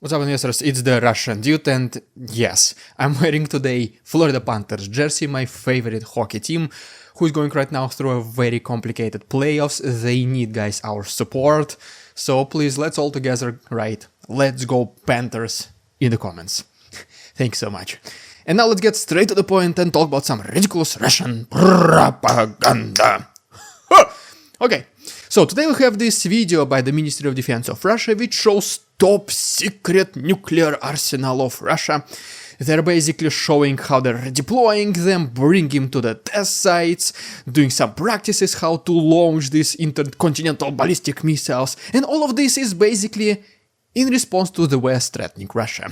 What's up, investors? It's the Russian dude, and yes, I'm wearing today Florida Panthers jersey, my favorite hockey team, who's going right now through a very complicated playoffs. They need, guys, our support. So please, let's all together, right? Let's go Panthers in the comments. Thanks so much. And now let's get straight to the point and talk about some ridiculous Russian propaganda. Okay, so today we have this video by the Ministry of Defense of Russia, which shows top secret nuclear arsenal of Russia. They're basically showing how they're deploying them, bringing to the test sites, doing some practices how to launch these intercontinental ballistic missiles, and all of this is basically in response to the West threatening Russia.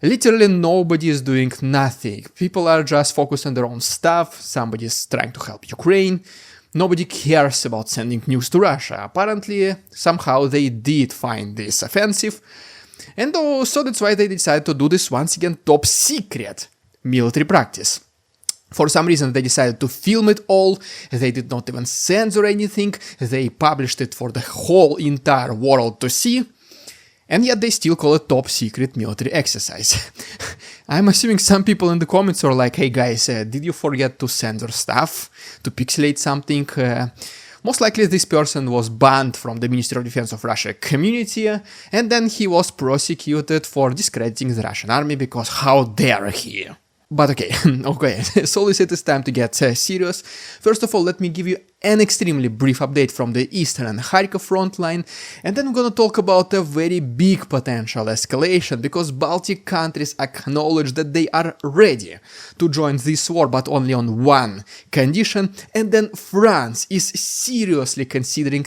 Literally nobody is doing nothing. People are just focused on their own stuff, somebody is trying to help Ukraine. Nobody cares about sending nukes to Russia. Apparently, somehow they did find this offensive, and so that's why they decided to do this once again top secret military practice. For some reason they decided to film it all, they did not even censor anything, they published it for the whole entire world to see, and yet they still call it top secret military exercise. I'm assuming some people in the comments are like, hey guys, did you forget to censor stuff, to pixelate something? Most likely this person was banned from the Ministry of Defense of Russia community, and then he was prosecuted for discrediting the Russian army because how dare he? But okay, so it is time to get serious. First of all, let me give you an extremely brief update from the eastern and Kharkiv front line, and then I'm gonna talk about a very big potential escalation, because Baltic countries acknowledge that they are ready to join this war, but only on one condition, and then France is seriously considering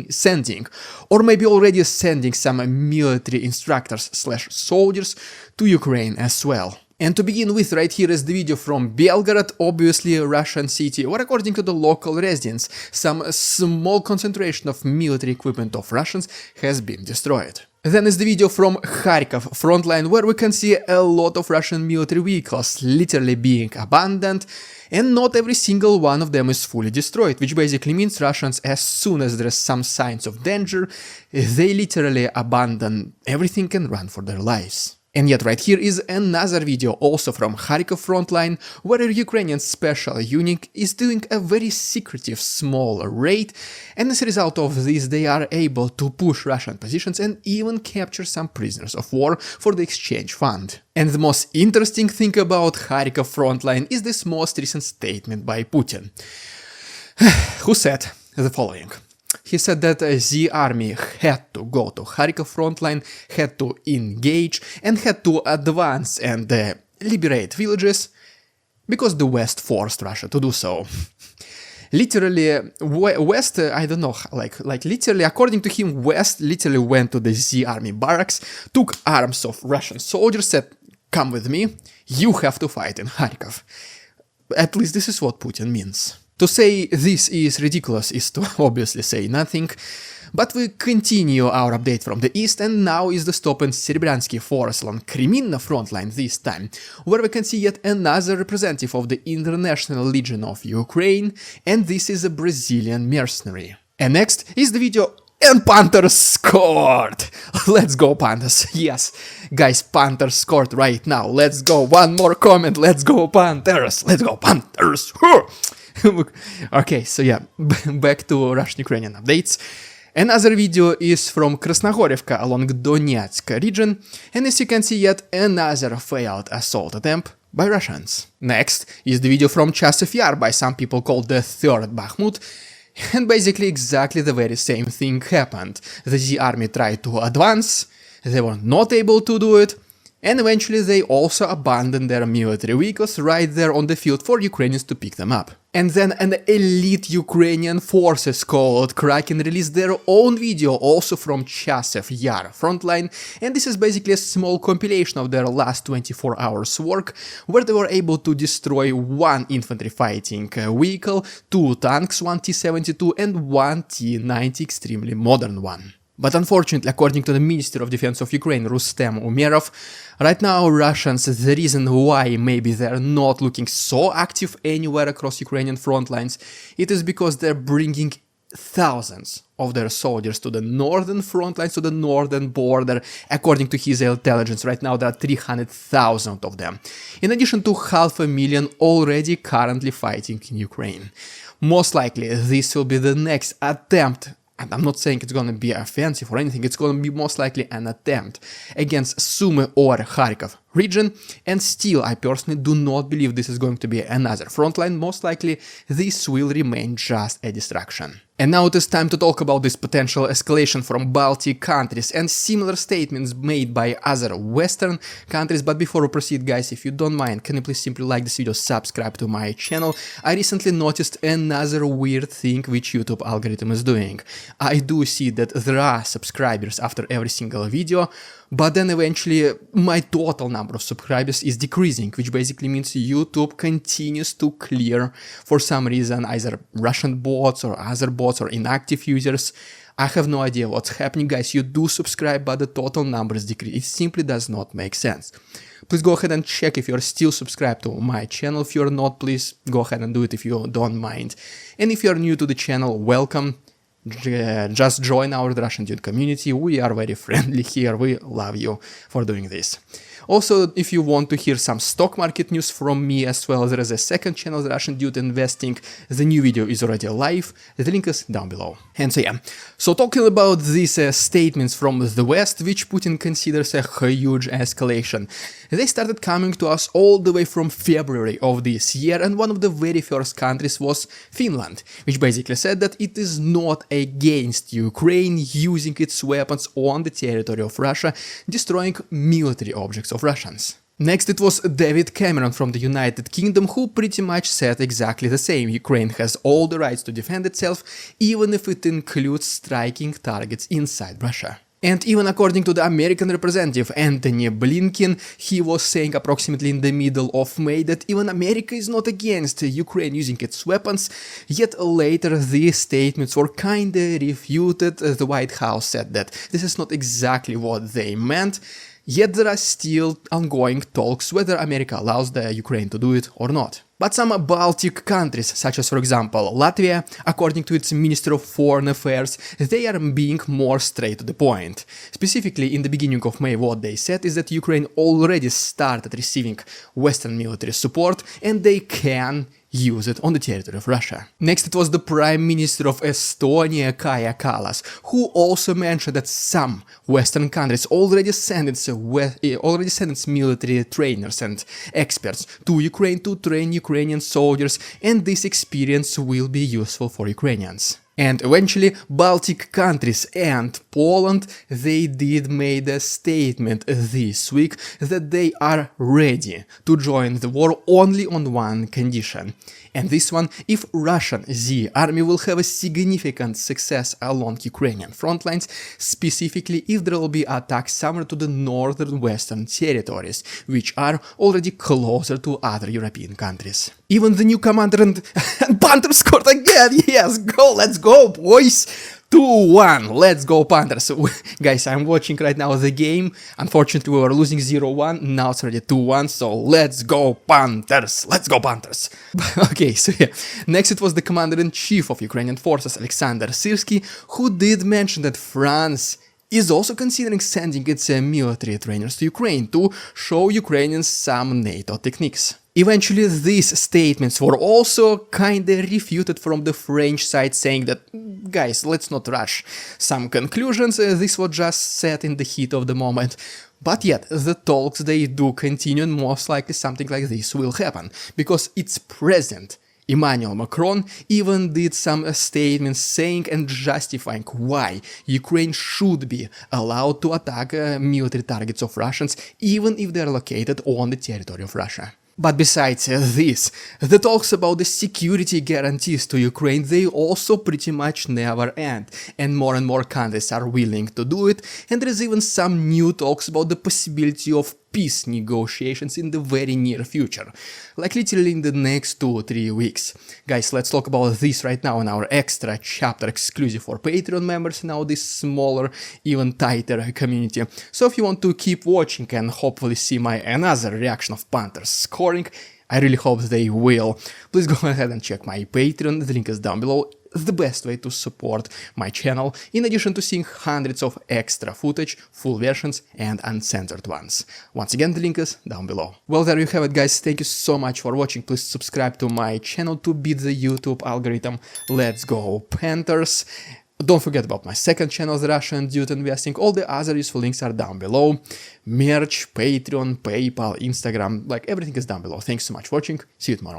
sending, or maybe already sending some military instructors/soldiers to Ukraine as well. And to begin with, right here is the video from Belgorod, obviously a Russian city, where according to the local residents, some small concentration of military equipment of Russians has been destroyed. Then is the video from Kharkiv frontline, where we can see a lot of Russian military vehicles literally being abandoned, and not every single one of them is fully destroyed, which basically means Russians, as soon as there's some signs of danger, they literally abandon everything and run for their lives. And yet right here is another video also from Kharkiv frontline, where a Ukrainian special unit is doing a very secretive small raid, and as a result of this they are able to push Russian positions and even capture some prisoners of war for the exchange fund. And the most interesting thing about Kharkiv frontline is this most recent statement by Putin, who said the following. He said that the army had to go to Kharkiv frontline, had to engage, and had to advance and liberate villages, because the West forced Russia to do so. Literally, West, I don't know, like literally, according to him, West literally went to the Z army barracks, took arms of Russian soldiers, said, come with me, you have to fight in Kharkiv. At least this is what Putin means. To say this is ridiculous is to obviously say nothing, but we continue our update from the east, and now is the stop in Serebryantski forest along Kreminna frontline this time, where we can see yet another representative of the International Legion of Ukraine, and this is a Brazilian mercenary. And next is the video, and Panthers scored! Let's go Panthers, yes, guys, Panthers scored right now, let's go, one more comment, let's go Panthers, let's go Panthers! Okay, so yeah, back to Russian-Ukrainian updates. Another video is from Krasnohorivka along Donetsk region, and as you can see, yet another failed assault attempt by Russians. Next is the video from Chasiv Yar, by some people called the third Bakhmut, and basically exactly the very same thing happened. The Z army tried to advance, they were not able to do it, and eventually they also abandoned their military vehicles right there on the field for Ukrainians to pick them up. And then an elite Ukrainian forces called Kraken released their own video also from Chasiv Yar frontline, and this is basically a small compilation of their last 24 hours work, where they were able to destroy one infantry fighting vehicle, 2 tanks, 1 T-72 and 1 T-90 extremely modern one. But unfortunately, according to the Ministry of Defense of Ukraine, Rustem Umerov, right now Russians, the reason why maybe they're not looking so active anywhere across Ukrainian front lines, it is because they're bringing thousands of their soldiers to the northern front lines, to the northern border. According to his intelligence, right now there are 300,000 of them, in addition to 500,000 already currently fighting in Ukraine. Most likely this will be the next attempt, and I'm not saying it's gonna be offensive or anything, it's gonna be most likely an attempt against Sumy or Kharkiv region, and still I personally do not believe this is going to be another frontline. Most likely this will remain just a distraction. And now it is time to talk about this potential escalation from Baltic countries and similar statements made by other Western countries. But before we proceed, guys, if you don't mind, can you please simply like this video, subscribe to my channel. I recently noticed another weird thing which YouTube algorithm is doing. I do see that there are subscribers after every single video, but then eventually my total number of subscribers is decreasing, which basically means YouTube continues to clear, for some reason, either Russian bots or other bots or inactive users. I have no idea what's happening, guys. You do subscribe, but the total numbers decrease. It simply does not make sense. Please go ahead and check if you're still subscribed to my channel. If you're not, please go ahead and do it if you don't mind. And if you're new to the channel, welcome. Just join our Russian dude community. We are very friendly here. We love you for doing this. Also, if you want to hear some stock market news from me as well, there is a second channel, the Russian Dude Investing. The new video is already live. The link is down below. And so yeah, so talking about these statements from the West, which Putin considers a huge escalation. They started coming to us all the way from February of this year, and one of the very first countries was Finland, which basically said that it is not against Ukraine using its weapons on the territory of Russia, destroying military objects of Russians. Next it was David Cameron from the United Kingdom, who pretty much said exactly the same. Ukraine has all the rights to defend itself, even if it includes striking targets inside Russia. And even according to the American representative Antony Blinken, he was saying approximately in the middle of May that even America is not against Ukraine using its weapons, yet later these statements were kinda refuted. The White House said that this is not exactly what they meant, yet there are still ongoing talks whether America allows the Ukraine to do it or not. But some Baltic countries, such as for example Latvia, according to its Minister of Foreign Affairs, they are being more straight to the point. Specifically, in the beginning of May, what they said is that Ukraine already started receiving Western military support and they can use it on the territory of Russia. Next it was the Prime Minister of Estonia, Kaja Kallas, who also mentioned that some Western countries already sent its military trainers and experts to Ukraine to train Ukrainian soldiers, and this experience will be useful for Ukrainians. And eventually, Baltic countries and Poland, they did made a statement this week that they are ready to join the war only on one condition. And this one, if Russian Z army will have a significant success along Ukrainian front lines, specifically if there will be attacks somewhere to the northern western territories, which are already closer to other European countries. Even the new commander and Panthers scored again! Yes, go, let's go, boys! 2-1, let's go Panthers. Guys, I'm watching right now the game. Unfortunately, we were losing 0-1, now it's already 2-1, so let's go Panthers, let's go Panthers. Okay, so yeah, next it was the commander-in-chief of Ukrainian forces, Alexander Syrsky, who did mention that France is also considering sending its military trainers to Ukraine to show Ukrainians some NATO techniques. Eventually, these statements were also kinda refuted from the French side, saying that, guys, let's not rush some conclusions, this was just said in the heat of the moment. But yet, the talks, they do continue, and most likely something like this will happen, because its president, Emmanuel Macron, even did some statements saying and justifying why Ukraine should be allowed to attack military targets of Russians, even if they are located on the territory of Russia. But besides this, the talks about the security guarantees to Ukraine, they also pretty much never end, and more countries are willing to do it, and there is even some new talks about the possibility of peace negotiations in the very near future, like literally in the next 2-3 weeks. Guys, let's talk about this right now in our extra chapter exclusive for Patreon members, now this smaller, even tighter community. So if you want to keep watching and hopefully see my another reaction of Panthers scoring, I really hope they will. Please go ahead and check my Patreon, the link is down below. the best way to support my channel, in addition to seeing hundreds of extra footage, full versions and uncensored ones. Once again, the link is down below. Well, there you have it, guys. Thank you so much for watching. Please subscribe to my channel to beat the YouTube algorithm. Let's go Panthers! Don't forget about my second channel, The Russian Dude Investing. All the other useful links are down below. Merch, Patreon, PayPal, Instagram, like everything is down below. Thanks so much for watching. See you tomorrow.